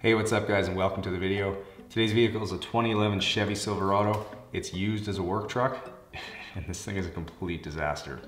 Hey, what's up guys, and welcome to the video. Today's vehicle is a 2011 Chevy Silverado. It's used as a work truck, and this thing is a complete disaster.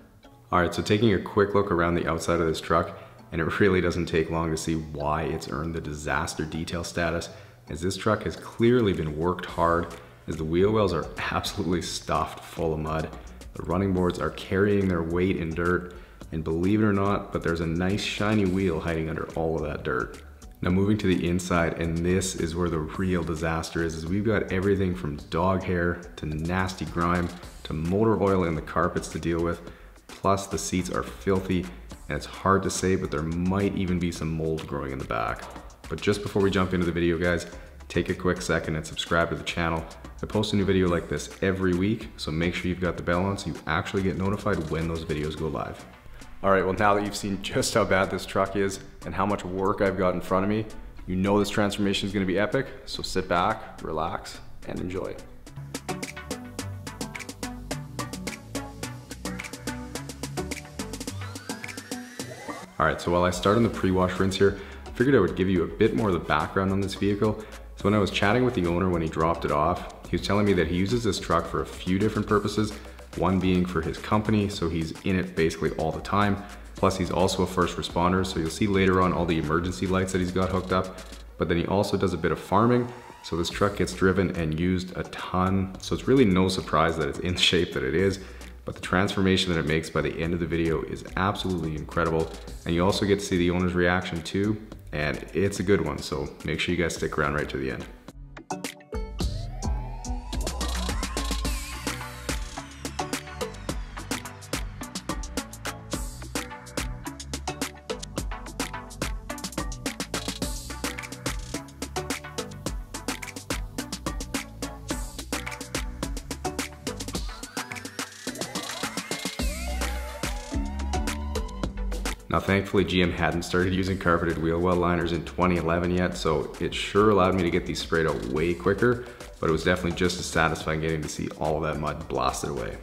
All right, so taking a quick look around the outside of this truck, and it really doesn't take long to see why it's earned the disaster detail status, as this truck has clearly been worked hard, as the wheel wells are absolutely stuffed full of mud. The running boards are carrying their weight in dirt, and believe it or not, but there's a nice shiny wheel hiding under all of that dirt. Now moving to the inside, and this is where the real disaster is we've got everything from dog hair to nasty grime to motor oil in the carpets to deal with. Plus the seats are filthy, and it's hard to say, but there might even be some mold growing in the back. But just before we jump into the video guys, take a quick second and subscribe to the channel. I post a new video like this every week, so make sure you've got the bell on so you actually get notified when those videos go live. All right, well now that you've seen just how bad this truck is and how much work I've got in front of me, you know this transformation is gonna be epic, so sit back, relax, and enjoy. All right, so while I start on the pre-wash rinse here, I figured I would give you a bit more of the background on this vehicle. So when I was chatting with the owner when he dropped it off, he was telling me that he uses this truck for a few different purposes. One being for his company, so he's in it basically all the time. Plus he's also a first responder, so you'll see later on all the emergency lights that he's got hooked up. But then he also does a bit of farming, so this truck gets driven and used a ton. So it's really no surprise that it's in the shape that it is, but the transformation that it makes by the end of the video is absolutely incredible. And you also get to see the owner's reaction too, and it's a good one, so make sure you guys stick around right to the end. Now thankfully GM hadn't started using carpeted wheel well liners in 2011 yet, so it sure allowed me to get these sprayed out way quicker, but it was definitely just as satisfying getting to see all of that mud blasted away.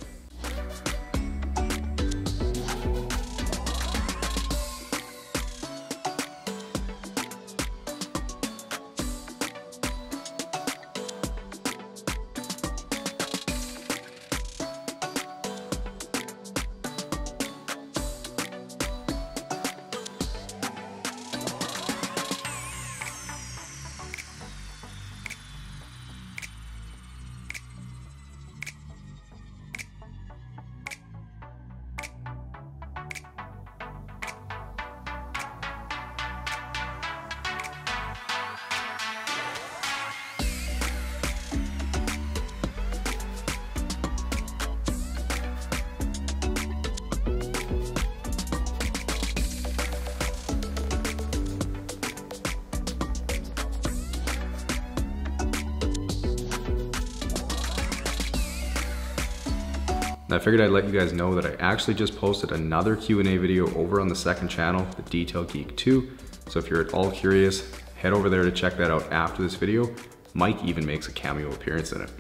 I figured I'd let you guys know that I actually just posted another Q&A video over on the second channel, the Detail Geek 2. So if you're at all curious, head over there to check that out after this video. Mike even makes a cameo appearance in it.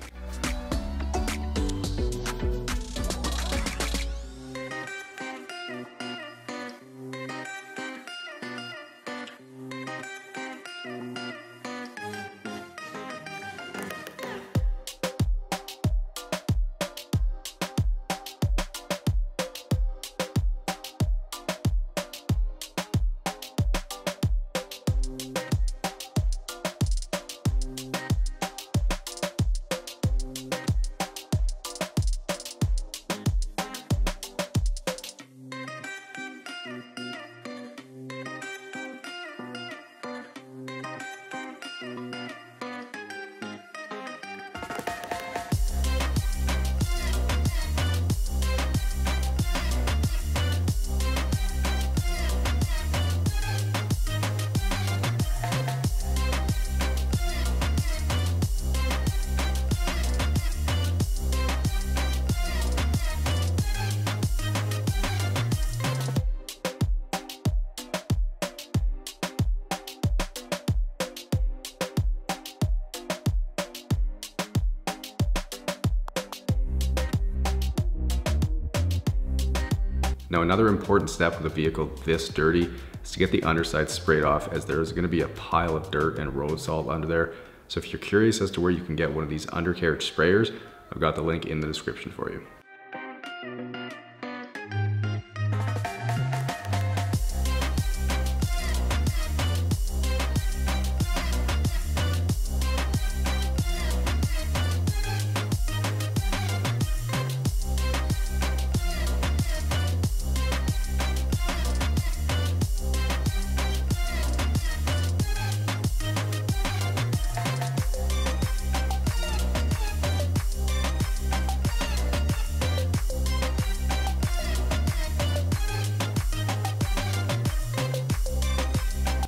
Now another important step with a vehicle this dirty is to get the underside sprayed off, as there is going to be a pile of dirt and road salt under there. So if you're curious as to where you can get one of these undercarriage sprayers, I've got the link in the description for you.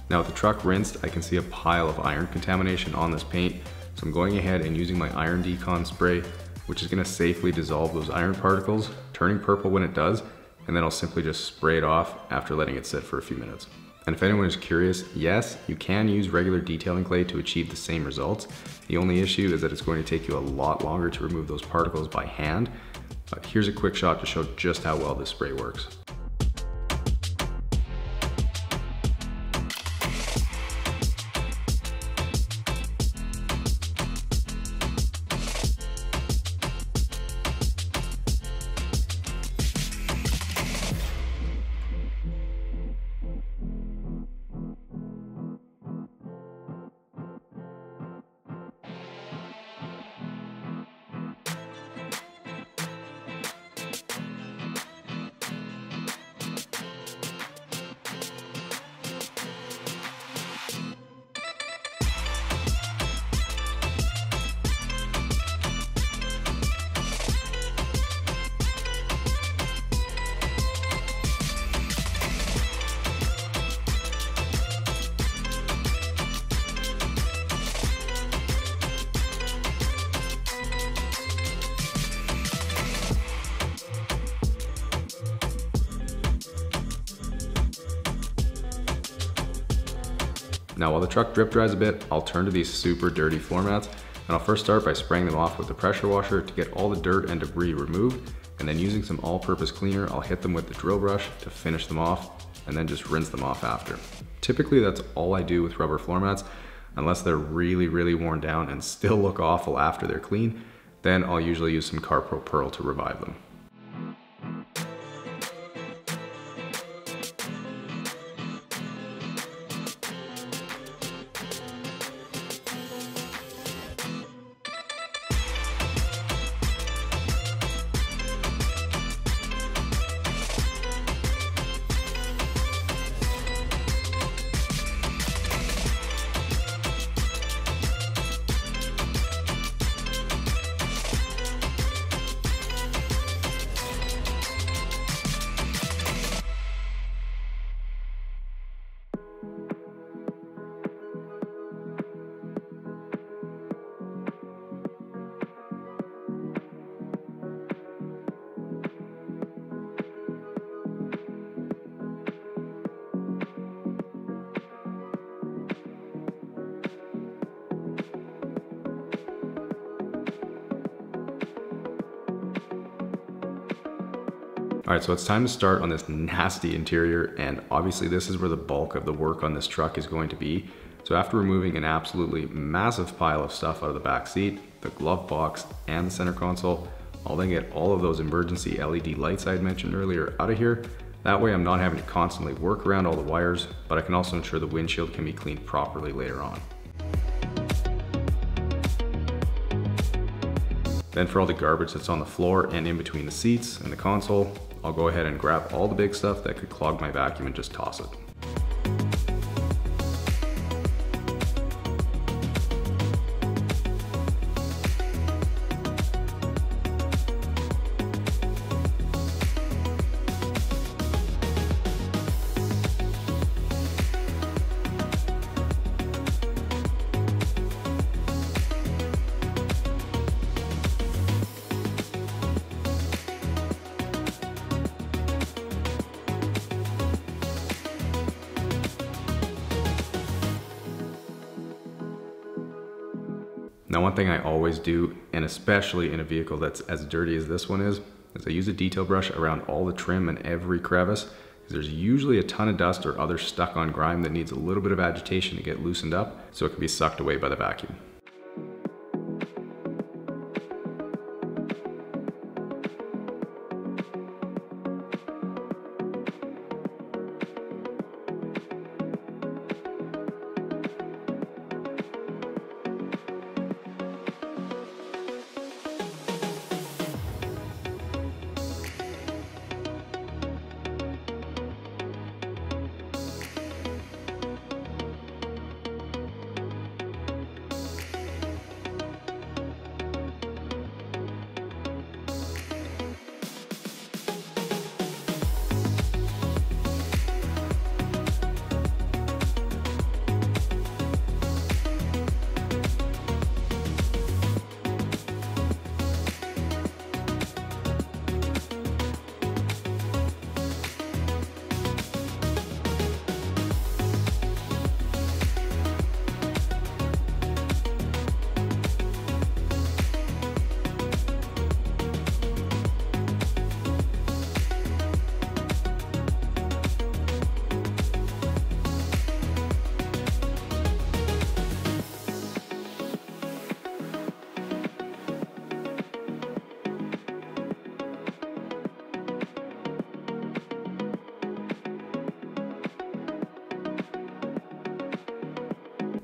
Now with the truck rinsed, I can see a pile of iron contamination on this paint, so I'm going ahead and using my iron Decon spray, which is going to safely dissolve those iron particles, turning purple when it does, and then I'll simply just spray it off after letting it sit for a few minutes. And if anyone is curious, yes, you can use regular detailing clay to achieve the same results. The only issue is that it's going to take you a lot longer to remove those particles by hand. But here's a quick shot to show just how well this spray works. Now while the truck drip dries a bit, I'll turn to these super dirty floor mats, and I'll first start by spraying them off with the pressure washer to get all the dirt and debris removed, and then using some all-purpose cleaner, I'll hit them with the drill brush to finish them off, and then just rinse them off after. Typically that's all I do with rubber floor mats, unless they're really worn down and still look awful after they're clean, then I'll usually use some Carpro Pearl to revive them. All right, so it's time to start on this nasty interior, and obviously this is where the bulk of the work on this truck is going to be. So after removing an absolutely massive pile of stuff out of the back seat, the glove box, and the center console, I'll then get all of those emergency LED lights I had mentioned earlier out of here. That way I'm not having to constantly work around all the wires, but I can also ensure the windshield can be cleaned properly later on. Then for all the garbage that's on the floor and in between the seats and the console, I'll go ahead and grab all the big stuff that could clog my vacuum and just toss it. Now one thing I always do, and especially in a vehicle that's as dirty as this one is I use a detail brush around all the trim and every crevice, because there's usually a ton of dust or other stuck on grime that needs a little bit of agitation to get loosened up so it can be sucked away by the vacuum.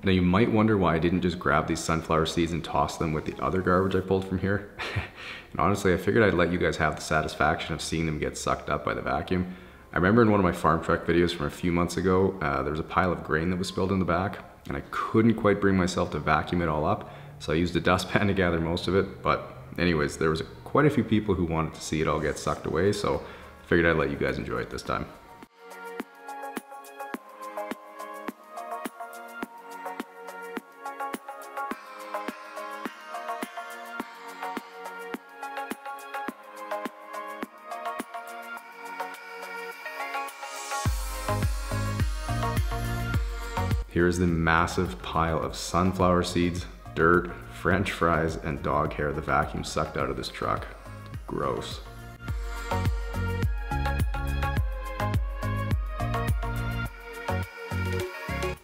Now you might wonder why I didn't just grab these sunflower seeds and toss them with the other garbage I pulled from here. And honestly, I figured I'd let you guys have the satisfaction of seeing them get sucked up by the vacuum. I remember in one of my farm truck videos from a few months ago, there was a pile of grain that was spilled in the back, and I couldn't quite bring myself to vacuum it all up, so I used a dustpan to gather most of it. But anyways, there was quite a few people who wanted to see it all get sucked away, so I figured I'd let you guys enjoy it this time. Here's the massive pile of sunflower seeds, dirt, French fries, and dog hair the vacuum sucked out of this truck. Gross.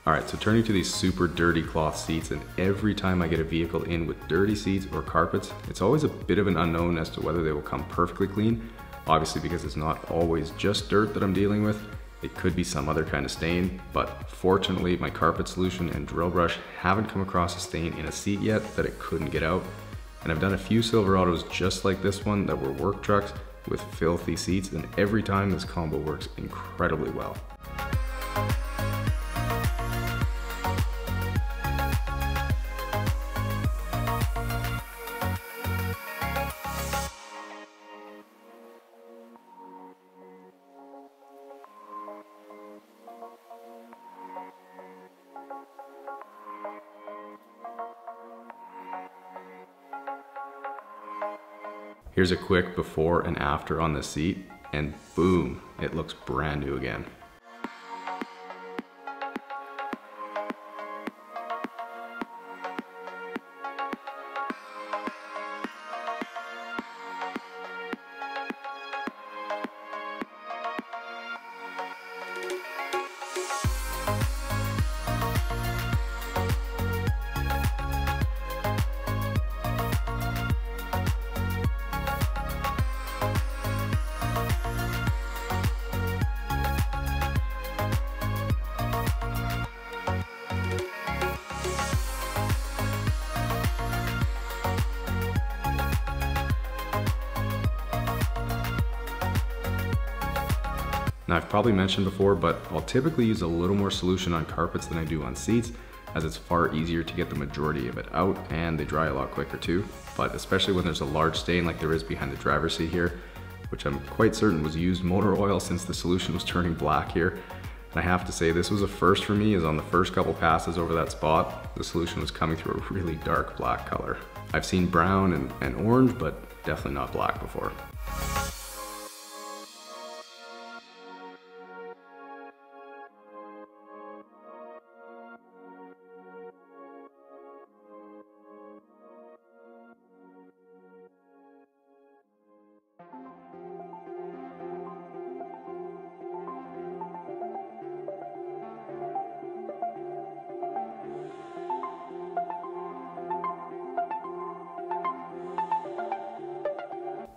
Alright, so turning to these super dirty cloth seats, and every time I get a vehicle in with dirty seats or carpets, it's always a bit of an unknown as to whether they will come perfectly clean. Obviously, because it's not always just dirt that I'm dealing with. It could be some other kind of stain, but fortunately my carpet solution and drill brush haven't come across a stain in a seat yet that it couldn't get out. And I've done a few Silverados just like this one that were work trucks with filthy seats, and every time this combo works incredibly well. Here's a quick before and after on the seat, and boom, it looks brand new again. Now I've probably mentioned before, but I'll typically use a little more solution on carpets than I do on seats, as it's far easier to get the majority of it out and they dry a lot quicker too. But especially when there's a large stain like there is behind the driver's seat here, which I'm quite certain was used motor oil since the solution was turning black here. And I have to say this was a first for me, as on the first couple passes over that spot, the solution was coming through a really dark black color. I've seen brown and orange, but definitely not black before.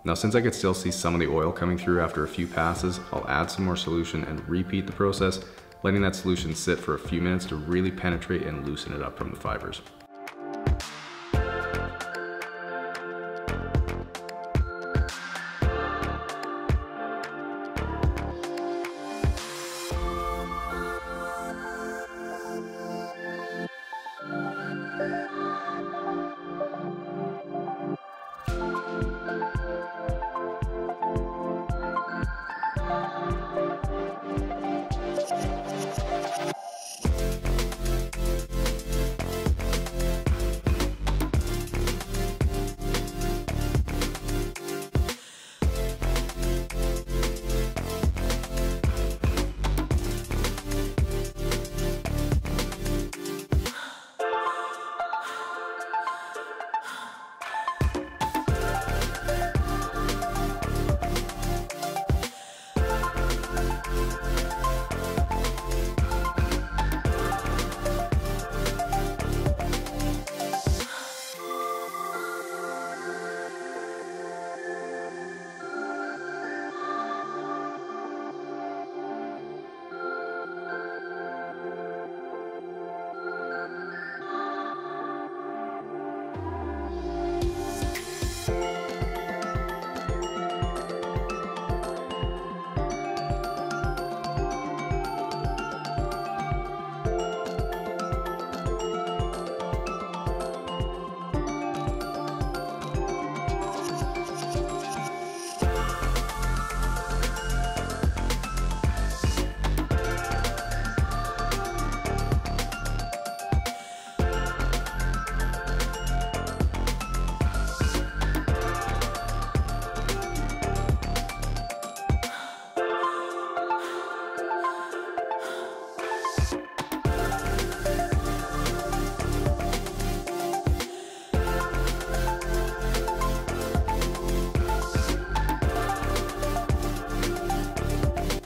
Now, since I could still see some of the oil coming through after a few passes, I'll add some more solution and repeat the process, letting that solution sit for a few minutes to really penetrate and loosen it up from the fibers.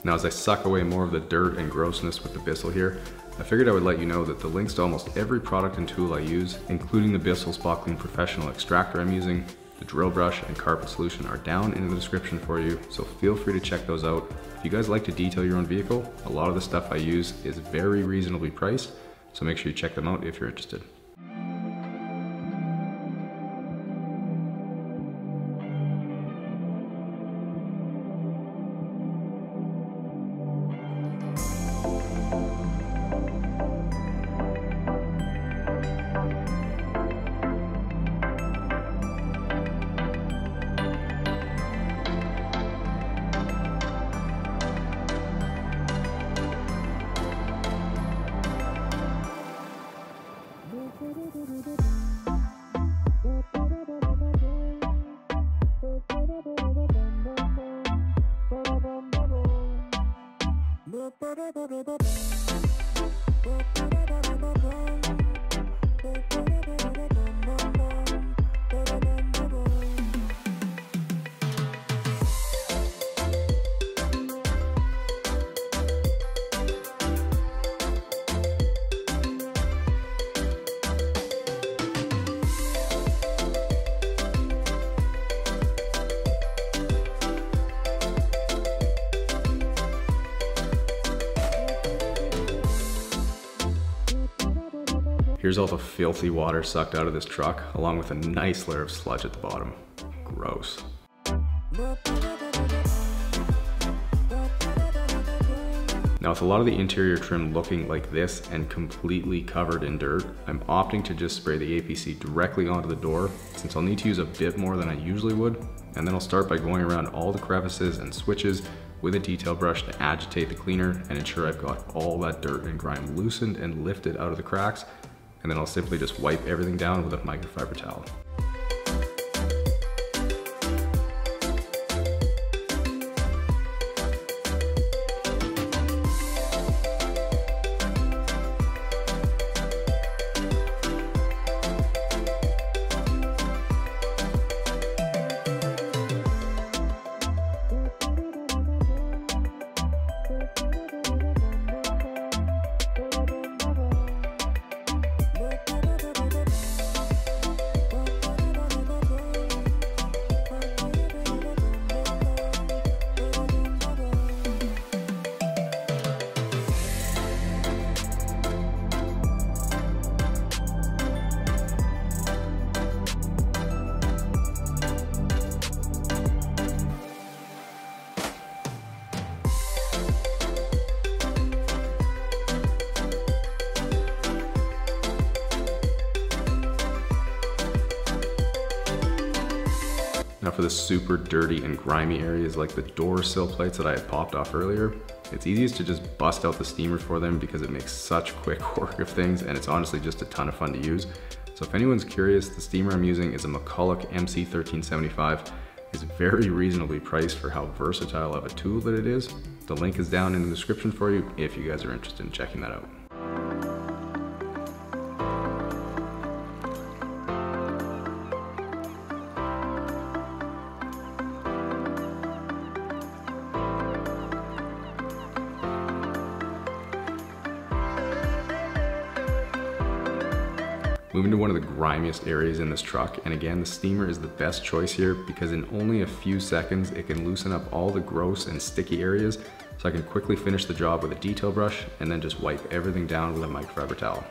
Now, as I suck away more of the dirt and grossness with the Bissell here, I figured I would let you know that the links to almost every product and tool I use, including the Bissell Spot Clean Professional extractor I'm using, the drill brush and carpet solution, are down in the description for you, so feel free to check those out. If you guys like to detail your own vehicle, a lot of the stuff I use is very reasonably priced, so make sure you check them out if you're interested. Here's all the filthy water sucked out of this truck, along with a nice layer of sludge at the bottom. Gross. Now, with a lot of the interior trim looking like this and completely covered in dirt, I'm opting to just spray the APC directly onto the door, since I'll need to use a bit more than I usually would, and then I'll start by going around all the crevices and switches with a detail brush to agitate the cleaner and ensure I've got all that dirt and grime loosened and lifted out of the cracks, and then I'll simply just wipe everything down with a microfiber towel. Now for the super dirty and grimy areas like the door sill plates that I had popped off earlier, it's easiest to just bust out the steamer for them because it makes such quick work of things, and it's honestly just a ton of fun to use. So if anyone's curious, the steamer I'm using is a McCulloch MC1375. It's very reasonably priced for how versatile of a tool that it is. The link is down in the description for you if you guys are interested in checking that out. Moving to one of the grimiest areas in this truck, and again, the steamer is the best choice here because in only a few seconds, it can loosen up all the gross and sticky areas, so I can quickly finish the job with a detail brush and then just wipe everything down with a microfiber towel.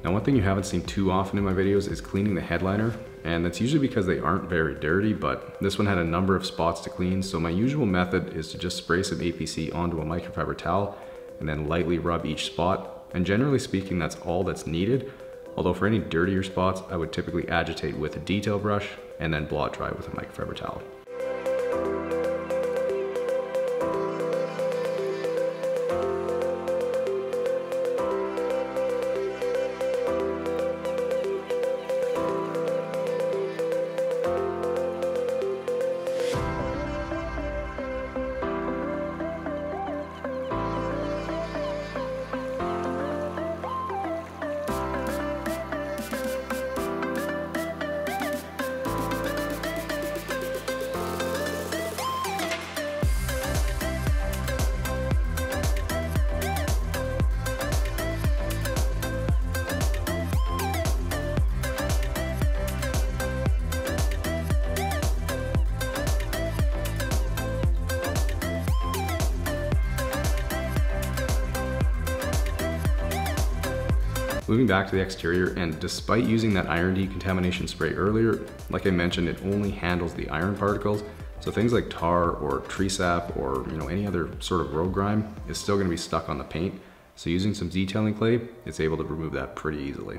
Now, one thing you haven't seen too often in my videos is cleaning the headliner, and that's usually because they aren't very dirty, but this one had a number of spots to clean, so my usual method is to just spray some APC onto a microfiber towel and then lightly rub each spot, and generally speaking that's all that's needed, although for any dirtier spots I would typically agitate with a detail brush and then blot dry with a microfiber towel. Moving back to the exterior, and despite using that iron decontamination spray earlier, like I mentioned, it only handles the iron particles. So things like tar or tree sap or any other sort of road grime is still going to be stuck on the paint. So using some detailing clay, it's able to remove that pretty easily.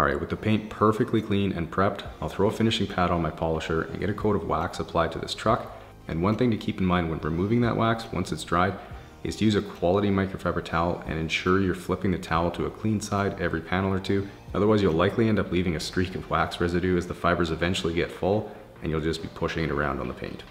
Alright, with the paint perfectly clean and prepped, I'll throw a finishing pad on my polisher and get a coat of wax applied to this truck. And one thing to keep in mind when removing that wax, once it's dried, is to use a quality microfiber towel and ensure you're flipping the towel to a clean side every panel or two. Otherwise you'll likely end up leaving a streak of wax residue as the fibers eventually get full and you'll just be pushing it around on the paint.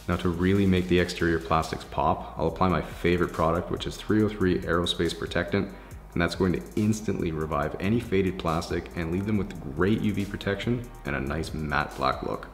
Now to really make the exterior plastics pop, I'll apply my favorite product, which is 303 Aerospace Protectant, and that's going to instantly revive any faded plastic and leave them with great UV protection and a nice matte black look.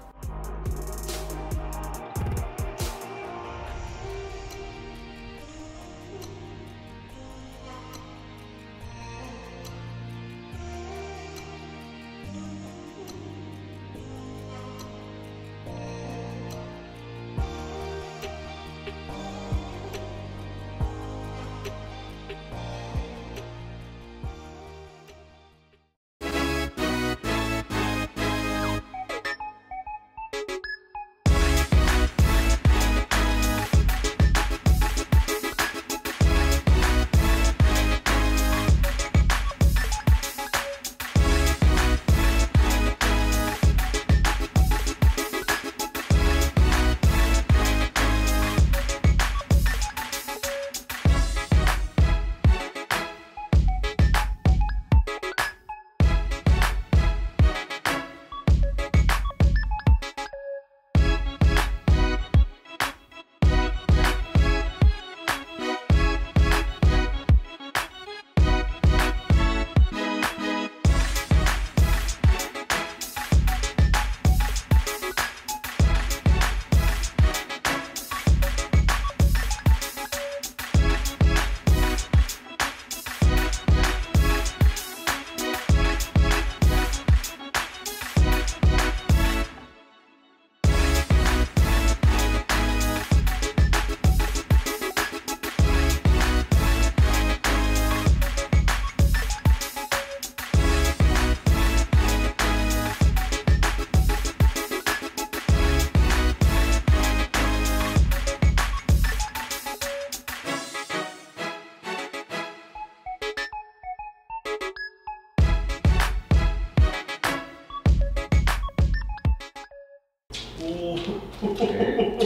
Okay.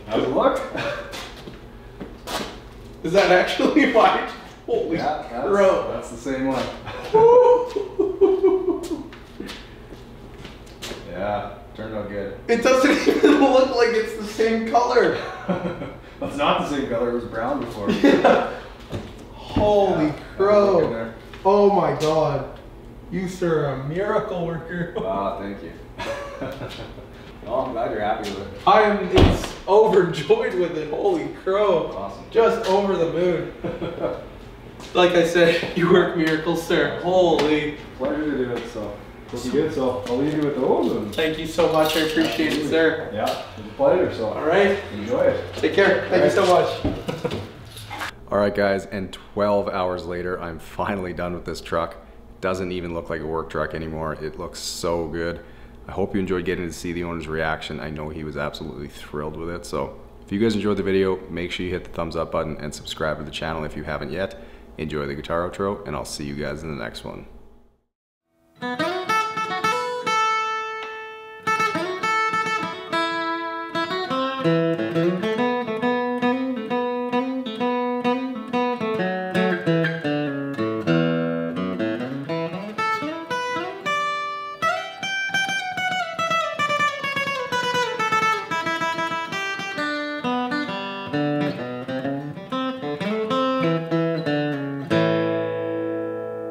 How's it look? Is that actually white? Holy crow. That's the same one. Yeah, turned out good. It doesn't even look like it's the same color. It's not the same color, it was brown before. Yeah. Holy crow. Oh my god. You, sir, are a miracle worker. Ah, thank you. Oh, I'm glad you're happy with it. It's overjoyed with it. Holy crow. Awesome. Just over the moon. Like I said, you work miracles, sir. Holy. Pleasure to do it, so. Hope you good, so I'll leave you with those. And thank you so much. I appreciate it, sir. Yeah, it was a pleasure, so. All right. Enjoy it. Take care. Thank you so much. All right, guys, and 12 hours later, I'm finally done with this truck. Doesn't even look like a work truck anymore. It looks so good. I hope you enjoyed getting to see the owner's reaction. I know he was absolutely thrilled with it. So if you guys enjoyed the video, make sure you hit the thumbs up button and subscribe to the channel if you haven't yet. Enjoy the guitar outro, and I'll see you guys in the next one.